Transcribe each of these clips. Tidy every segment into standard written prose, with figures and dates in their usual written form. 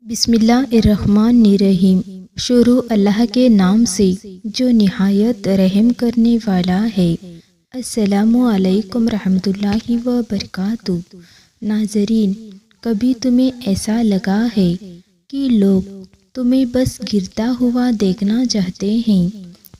بسم اللہ الرحمن الرحیم۔ شروع اللہ کے نام سے جو نہایت رحم کرنے والا ہے۔ السلام علیکم رحمۃ اللہ وبرکاتہ۔ ناظرین، کبھی تمہیں ایسا لگا ہے کہ لوگ تمہیں بس گرتا ہوا دیکھنا چاہتے ہیں؟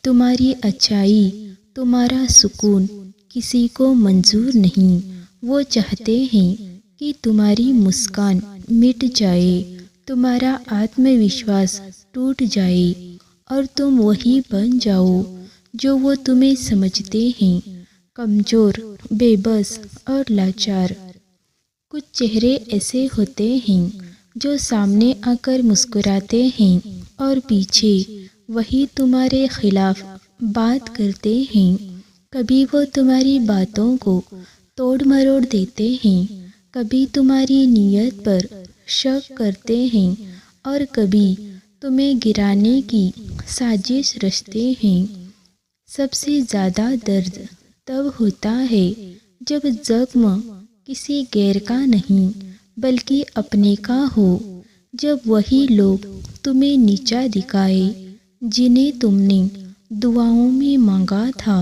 تمہاری اچھائی، تمہارا سکون کسی کو منظور نہیں۔ وہ چاہتے ہیں کہ تمہاری مسکان مٹ جائے، تمہارا آتم وشواس ٹوٹ جائے اور تم وہی بن جاؤ جو وہ تمہیں سمجھتے ہیں، کمزور، بے بس اور لاچار۔ کچھ چہرے ایسے ہوتے ہیں جو سامنے آ کر مسکراتے ہیں اور پیچھے وہی تمہارے خلاف بات کرتے ہیں۔ کبھی وہ تمہاری باتوں کو توڑ مروڑ دیتے ہیں، کبھی تمہاری نیت پر شک کرتے ہیں اور کبھی تمہیں گرانے کی سازش رچتے ہیں۔ سب سے زیادہ درد تب ہوتا ہے جب زخم کسی غیر کا نہیں بلکہ اپنے کا ہو، جب وہی لوگ تمہیں نیچا دکھائے جنہیں تم نے دعاؤں میں مانگا تھا۔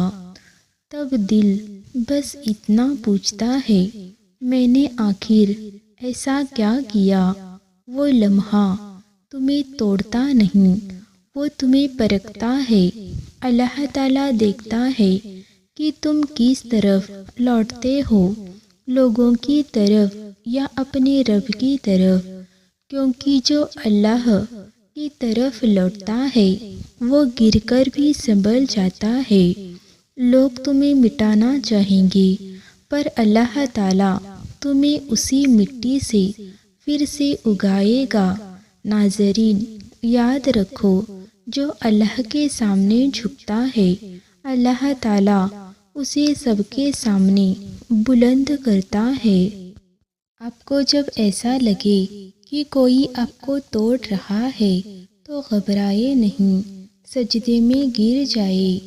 تب دل بس اتنا پوچھتا ہے، میں نے آخر ایسا کیا کیا؟ وہ لمحہ تمہیں توڑتا نہیں، وہ تمہیں پرکھتا ہے۔ اللہ تعالیٰ دیکھتا ہے کہ تم کس طرف لوٹتے ہو، لوگوں کی طرف یا اپنے رب کی طرف، کیونکہ جو اللہ کی طرف لوٹتا ہے وہ گر کر بھی سنبھل جاتا ہے۔ لوگ تمہیں مٹانا چاہیں گے پر اللہ تعالیٰ تمہیں اسی مٹی سے پھر سے اگائے گا۔ ناظرین، یاد رکھو، جو اللہ کے سامنے جھکتا ہے اللہ تعالیٰ اسے سب کے سامنے بلند کرتا ہے۔ آپ کو جب ایسا لگے کہ کوئی آپ کو توڑ رہا ہے تو گھبرائے نہیں، سجدے میں گر جائے۔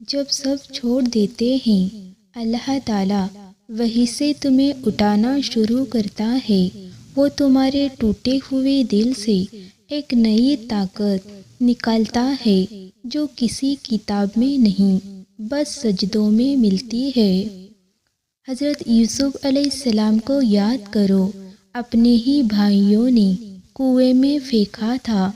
جب سب چھوڑ دیتے ہیں اللہ تعالیٰ وہیں سے تمہیں اٹھانا شروع کرتا ہے۔ وہ تمہارے ٹوٹے ہوئے دل سے ایک نئی طاقت نکالتا ہے جو کسی کتاب میں نہیں، بس سجدوں میں ملتی ہے۔ حضرت یوسف علیہ السلام کو یاد کرو، اپنے ہی بھائیوں نے کنویں میں پھینکا تھا،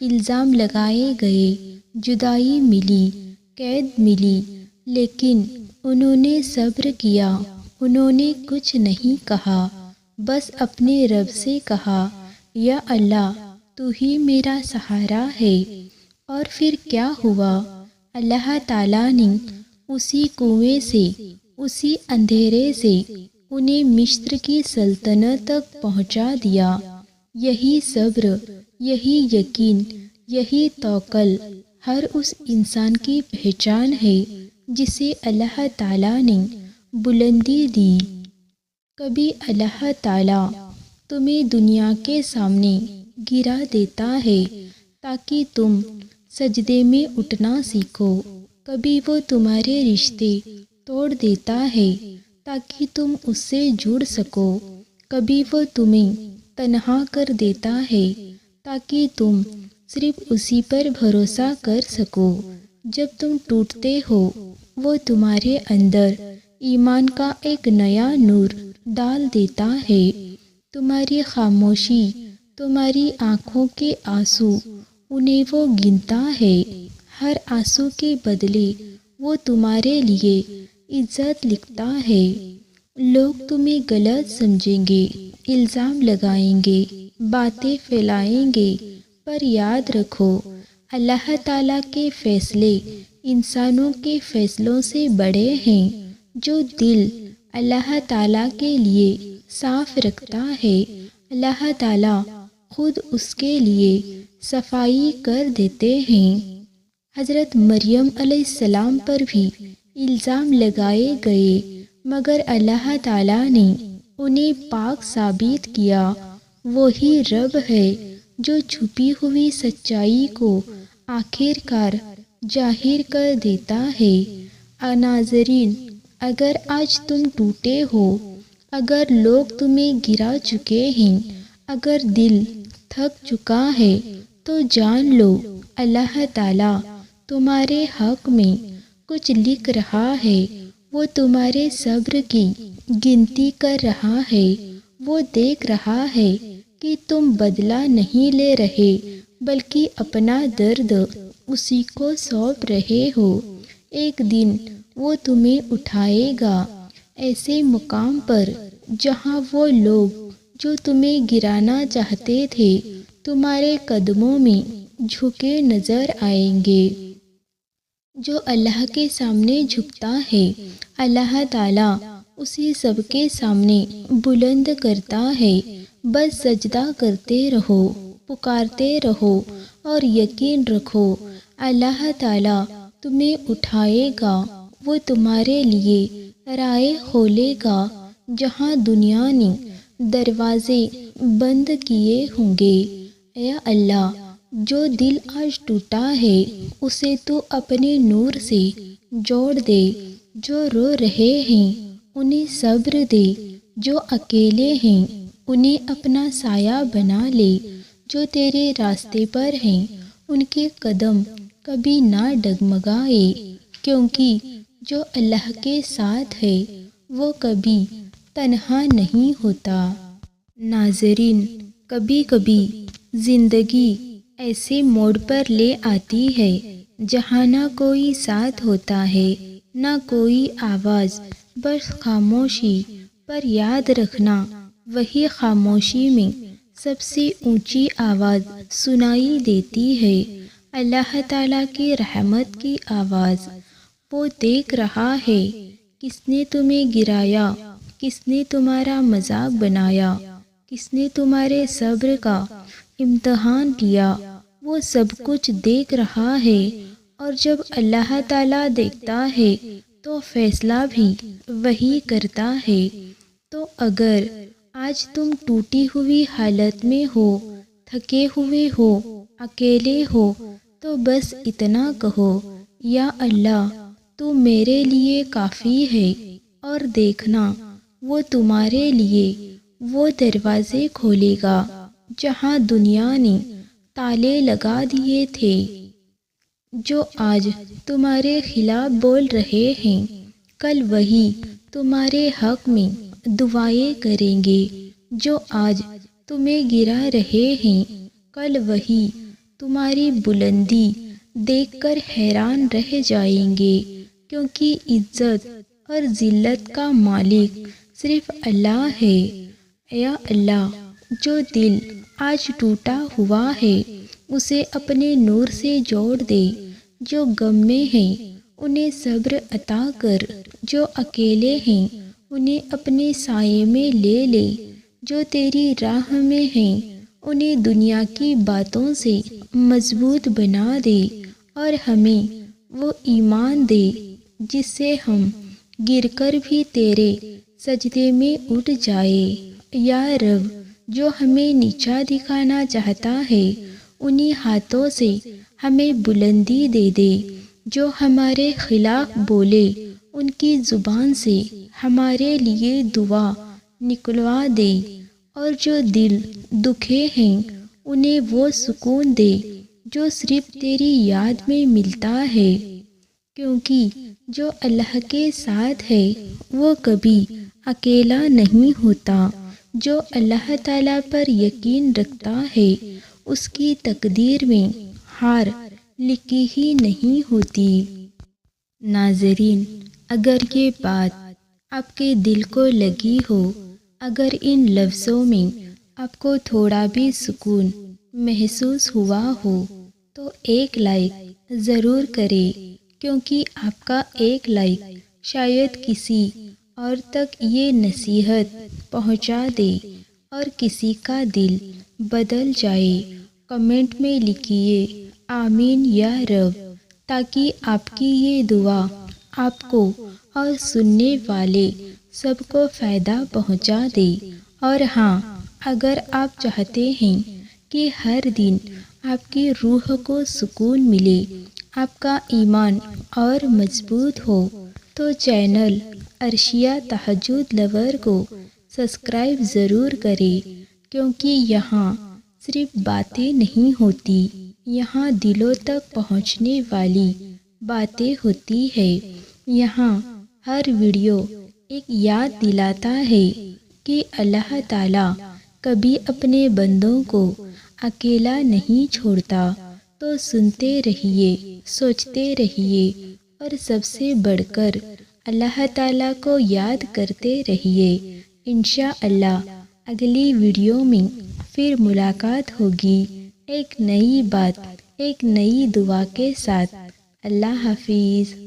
الزام لگائے گئے، جدائی ملی، قید ملی، لیکن انہوں نے صبر کیا، انہوں نے کچھ نہیں کہا، بس اپنے رب سے کہا، یا اللہ تو ہی میرا سہارا ہے۔ اور پھر کیا ہوا؟ اللہ تعالیٰ نے اسی کنویں سے، اسی اندھیرے سے انہیں مصر کی سلطنت تک پہنچا دیا۔ یہی صبر، یہی یقین، یہی توکل ہر اس انسان کی پہچان ہے جسے اللہ تعالیٰ نے بلندی دی۔ کبھی اللہ تعالیٰ تمہیں دنیا کے سامنے گرا دیتا ہے تاکہ تم سجدے میں اٹھنا سیکھو، کبھی وہ تمہارے رشتے توڑ دیتا ہے تاکہ تم اس سے جڑ سکو، کبھی وہ تمہیں تنہا کر دیتا ہے تاکہ تم صرف اسی پر بھروسہ کر سکو۔ جب تم ٹوٹتے ہو وہ تمہارے اندر ایمان کا ایک نیا نور ڈال دیتا ہے۔ تمہاری خاموشی، تمہاری آنکھوں کے آنسو، انہیں وہ گنتا ہے۔ ہر آنسو کے بدلے وہ تمہارے لیے عزت لکھتا ہے۔ لوگ تمہیں غلط سمجھیں گے، الزام لگائیں گے، باتیں پھیلائیں گے، پر یاد رکھو اللہ تعالیٰ کے فیصلے انسانوں کے فیصلوں سے بڑے ہیں۔ جو دل اللہ تعالیٰ کے لیے صاف رکھتا ہے اللہ تعالیٰ خود اس کے لیے صفائی کر دیتے ہیں۔ حضرت مریم علیہ السلام پر بھی الزام لگائے گئے مگر اللہ تعالیٰ نے انہیں پاک ثابت کیا۔ وہی رب ہے جو چھپی ہوئی سچائی کو آخر کار ظاہر کر دیتا ہے۔ ناظرین، اگر آج تم ٹوٹے ہو، اگر لوگ تمہیں گرا چکے ہیں، اگر دل تھک چکا ہے تو جان لو اللہ تعالیٰ تمہارے حق میں کچھ لکھ رہا ہے، وہ تمہارے صبر کی گنتی کر رہا ہے، وہ دیکھ رہا ہے کہ تم بدلہ نہیں لے رہے بلکہ اپنا درد اسی کو سونپ رہے ہو۔ ایک دن وہ تمہیں اٹھائے گا ایسے مقام پر جہاں وہ لوگ جو تمہیں گرانا چاہتے تھے تمہارے قدموں میں جھکے نظر آئیں گے۔ جو اللہ کے سامنے جھکتا ہے اللہ تعالیٰ اسے سب کے سامنے بلند کرتا ہے۔ بس سجدہ کرتے رہو، پکارتے رہو اور یقین رکھو اللہ تعالیٰ تمہیں اٹھائے گا، وہ تمہارے لیے راہیں کھولے گا جہاں دنیا نے دروازے بند کیے ہوں گے۔ اے اللہ، جو دل آج ٹوٹا ہے اسے تو اپنے نور سے جوڑ دے، جو رو رہے ہیں انہیں صبر دے، جو اکیلے ہیں انہیں اپنا سایہ بنا لے، جو تیرے راستے پر ہیں ان کے قدم کبھی نہ ڈگمگائے، کیونکہ جو اللہ کے ساتھ ہے وہ کبھی تنہا نہیں ہوتا۔ ناظرین، کبھی کبھی زندگی ایسے موڑ پر لے آتی ہے جہاں نہ کوئی ساتھ ہوتا ہے نہ کوئی آواز، بس خاموشی، پر یاد رکھنا وہی خاموشی میں سب سے اونچی آواز سنائی دیتی ہے، اللہ تعالیٰ کی رحمت کی آواز۔ وہ دیکھ رہا ہے کس نے تمہیں گرایا، کس نے تمہارا مذاق بنایا، کس نے تمہارے صبر کا امتحان لیا، وہ سب کچھ دیکھ رہا ہے، اور جب اللہ تعالیٰ دیکھتا ہے تو فیصلہ بھی وہی کرتا ہے۔ تو اگر آج تم ٹوٹی ہوئی حالت میں ہو، تھکے ہوئے ہو، اکیلے ہو، تو بس اتنا کہو، یا اللہ تو میرے لیے کافی ہے، اور دیکھنا وہ تمہارے لیے وہ دروازے کھولے گا جہاں دنیا نے تالے لگا دیے تھے۔ جو آج تمہارے خلاف بول رہے ہیں کل وہی تمہارے حق میں دعائیں کریں گے، جو آج تمہیں گرا رہے ہیں کل وہی تمہاری بلندی دیکھ کر حیران رہ جائیں گے، کیونکہ عزت اور ذلت کا مالک صرف اللہ ہے۔ یا اللہ، جو دل آج ٹوٹا ہوا ہے اسے اپنے نور سے جوڑ دے، جو غم میں ہیں انہیں صبر عطا کر، جو اکیلے ہیں انہیں اپنے سائے میں لے لے، جو تیری راہ میں ہیں انہیں دنیا کی باتوں سے مضبوط بنا دے، اور ہمیں وہ ایمان دے جس سے ہم گر کر بھی تیرے سجدے میں اٹھ جائے۔ یا رب، جو ہمیں نیچا دکھانا چاہتا ہے انہی ہاتھوں سے ہمیں بلندی دے دے، جو ہمارے خلاف بولے ان کی زبان سے ہمارے لیے دعا نکلوا دے، اور جو دل دکھے ہیں انہیں وہ سکون دے جو صرف تیری یاد میں ملتا ہے، کیونکہ جو اللہ کے ساتھ ہے وہ کبھی اکیلا نہیں ہوتا، جو اللہ تعالیٰ پر یقین رکھتا ہے اس کی تقدیر میں ہار لکھی ہی نہیں ہوتی۔ ناظرین، اگر یہ بات آپ کے دل کو لگی ہو، اگر ان لفظوں میں آپ کو تھوڑا بھی سکون محسوس ہوا ہو تو ایک لائک ضرور کریں، کیونکہ آپ کا ایک لائک شاید کسی اور تک یہ نصیحت پہنچا دے اور کسی کا دل بدل جائے۔ کمنٹ میں لکھیے آمین یا رب، تاکہ آپ کی یہ دعا آپ کو اور سننے والے سب کو فائدہ پہنچا دے۔ اور ہاں، اگر آپ چاہتے ہیں کہ ہر دن آپ کی روح کو سکون ملے، آپ کا ایمان اور مضبوط ہو، تو چینل عرشیہ تہجد لور کو سبسکرائب ضرور کریں، کیونکہ یہاں صرف باتیں نہیں ہوتی، یہاں دلوں تک پہنچنے والی باتیں ہوتی ہے۔ یہاں ہر ویڈیو ایک یاد دلاتا ہے کہ اللہ تعالیٰ کبھی اپنے بندوں کو اکیلا نہیں چھوڑتا۔ تو سنتے رہیے، سوچتے رہیے اور سب سے بڑھ کر اللہ تعالیٰ کو یاد کرتے رہیے۔ انشاءاللہ اگلی ویڈیو میں پھر ملاقات ہوگی ایک نئی بات، ایک نئی دعا کے ساتھ۔ اللہ حافظ۔